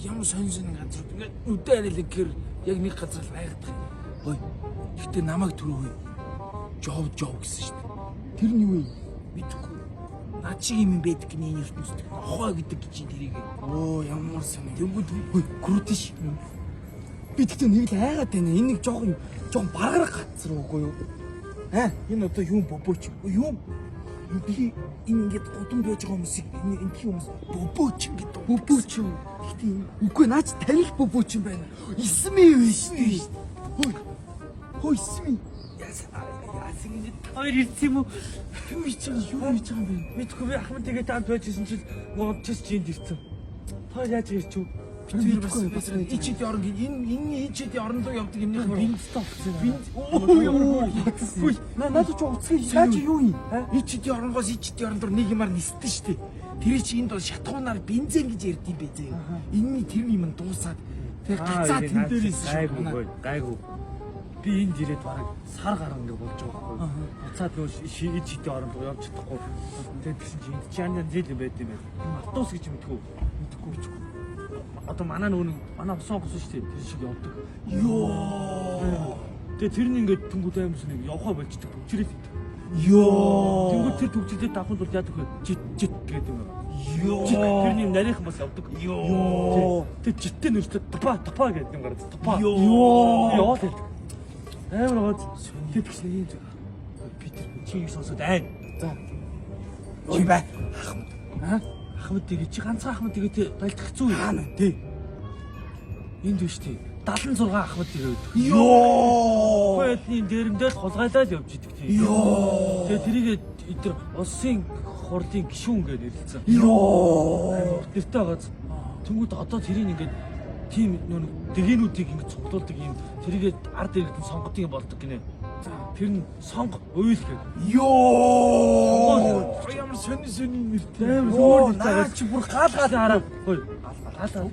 ямар сонин газар ингээд нүдэ арил гэр яг нэг газар лайгдах. Ой. Гэтэ намайг түрүүгүй. Жов гэсэн шүү дээ. Тэр нь юу вэ? Мэдхгүй. Наад шиг юм байдаг гинэ ертөнцид. Нохой гэдэг чинь тэрийг. Оо ямар сонин. Тэнгүүд крутиш. Би тэгтээ нэг л айгаад байна. Энэ нэг жоохон баргараг газар уугүй юу? Энэ одоо юм бобооч. Юм. Би ингээд гудам байж байгаа хүмүүсийг энэ хүмүүс бобооч гэдэг. Бобооч юу? Гэтэ үгүй наач тарих бобооч юм байна. Исми биш үү? Хой исми. Яасан ингэ хоёр ирсэн юм уу? Юу хийж байгаа юм бэ? Мэдгүй би ахмад тэгээд танд байжсэн чинь говчс чинь ирсэн. Хоёр яаж ирч үү? Тэр бас ичид орон энэ ичид орон руу явдаг юмны бинт стопсон. Бинт ой надад ч уцгий яаж юу юм? Ичид оронгоос ичид орон руу нэг юмар нисдэн штэ. Тэр чи энд бол шатхуунаар бензин гэж ярьд юм бэ зөө. Энэний тэр юм дуусаад тэг гацаа тэн дээрээс гайгүй. Би энд ирээд бараг сар гарan ингэ болж байгаа байхгүй. Буцаад нөө ичид орон руу явж чадахгүй. Тэгээд тэгсэн чи энд чанаа зээл юм байд юм байна. Автобус гэж мэдгүй. Одоо манай манай усан гусан шүү дээ. Тэр шиг явдаг. Йоо. Тэгээ тэр нь ингээд тэнгууд аймс нэг явхаа болчдөг. Төвчрээд идэв. Йоо. Тэнгууд тэр төвчрээд давханд бол яадаг вэ? Жит гэдэг юм. Йоо. Тэрний нарийнхан бас явдаг. Йоо. Тэр життэй нэртэй тапа гэдэг юм гараад тапа. Йоо. Йоо гэдэг. Амар гооц. Тэр тэгсэн юм. Би тэр чийг сонсоод айн. За. Ой бай. Ахмад тэгээ чи ганцхан ахмад тэгээ байлдах хэцүү юм. Хаана тий. Энд биш тий. 76 ахмад тэгээ байдаг. Йоо. Хоёрны дээрэмдээ л хулгайлаад явж идэг тий. Йоо. Тэгээ тэрийг эдгээр улсын хурлын гишүүн гэж нэрлэлсэн. Йоо. Нэртэй байгааз. Тэнгүүд одоо тэрийг ингээд тийм нөө дэгээнүүдийг ингэж цуглуулдаг юм. Тэрийг ард иргэдэн сонгодог юм болдог гинэ. Тэр нь сонго уйл гэх. Йоо. Ямар сони нэртэй. Өөр наа чи бүр гал хараа. Хөөе. Гал.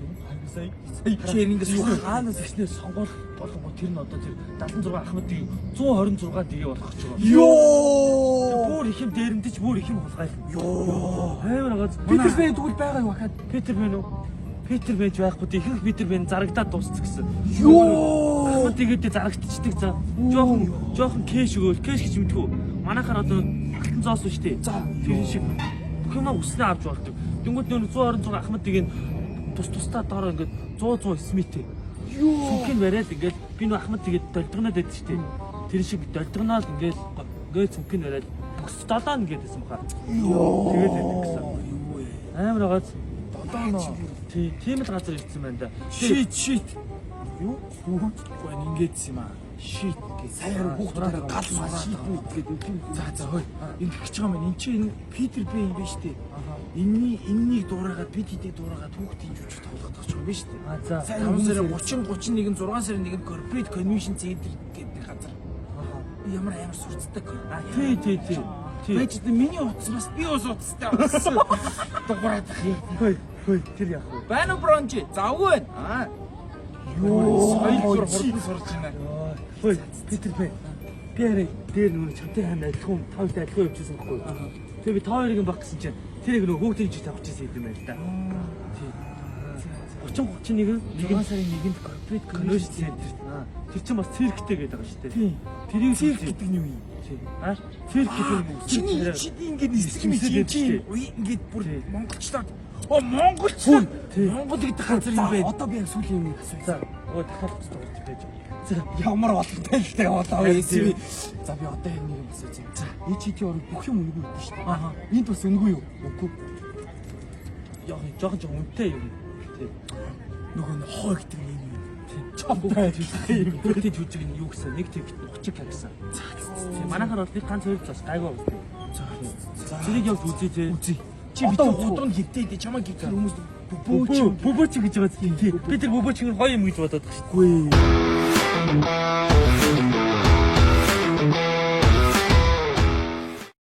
Сая ихэрэнгээс хаанаас ихнээ сонгол болонгоо тэр нь одоо тэр 76 ахмадыг 126 дэгээ болох гэж байгаа. Йоо. Бүр их юм дээрэмдэж бүр их юм хулгай. Йоо. Амар газ. Питер Бэн тэгвэл байгаа юу хахад? Питер Бэн үү? Питер Бэнж байхгүй ихэнх Питер Бэн зарагдаад дуусчих гэсэн. Йоо. Ахмад тэгээд зарагдчихдаг за. Жохон кэш өгөөл. Кэш гэж мэдгүй. Манайхаар одоо алтан зоос шүү дээ. Тэр шиг бүх юм өснөө авч болдог. Тэнгүүд нөр 126 ахмадыг тустаа доор ингээд 100 смитэй. Юу. Сүнхийг бариад ингээд би нөө ахмад тэгээд долдгоноод байдаг шүү дээ. Тэр шиг долдгоноод ингээд сүнхийг бариад бүс долоон гэдээсэн баха. Йоо. Тэгээд байдаг гэсэн. Амар гооц. Долоон. Тийм л газар ирсэн байна да. Шит. Юу? Үгүй ингэдсэн юм аа. Шит гэж. Саяхан хүүхдүүд гал шит гэдэг. За хөөе. Ингэх гэж байгаа юм. Энд чинь Питер Бэн юм биш үү? Энэнийг дуурайгаад бид хэдийг дуурайгаад хүүхдийн жүжиг тоглох гэж байгаа юм биш үү? За. 5 сарын 30-31 6 сарын 1-нд Corporate Convention Center гэдэг газар. Ямар амар сурцдаг. Тий. Байж дээ миний утас бас би ус утастай болсон. Дуурайд хөөе. Тэр яах вэ? Байна уу бронч? Завгүй байна. Юу соёл хурдан сурж байна. Хөөе Питер Бэн. Би арай дээр нүг чамтай хань адилхан тавд адилхан явчихсан байхгүй. Тэгээ би тоо хоёрыг баг гэсэн чинь тэрийг нөгөө хүүхдийн жиг тавьчихсан юм байна л да. Тий. 30-31 сарын 1-нд Corporate Convention Center. Тэр чинь бас цирктэй гэдэг байгаа шүү дээ. Тий. Тэрийг цирк гэдэг юм юм. Цирк гэдэг юм. Чиний ингээд нисгэмээ чинь ингээд бүр монголчлаад монголч. Монгол гэдэг газар юм байна. Одоо би яг сүүлийн юм асууя. За. Дахиад цогцолж байж. Ямар болтой л дээ одоо ээ. За би одоо энэ юм асууж байна. За. Ичити орог бүх юм үнэгүй гэдэг шүү дээ. Энд бас үнэгүй юу? Үгүй. Яг жоохон үнэтэй юм. Тий. Нөгөө хоо гэдэг юм. Тий. Чамтай тийм. Бүгдийн жүжиг нь юу гэсэн? Нэг тэг 30 гэсэн. Манайхаар бол нэг ганц хоёр цаас гайгүй байна. За. Зэрэг явж үзье тий. Үзье. Чи битэн гудамд хөвтэй чамаа гихэр хүмүүс бөбөөч гэж байгаа тийм. Би тэр бөбөөч хоёр юм гэж бодоод байгаа шүү дээ. Үгүй.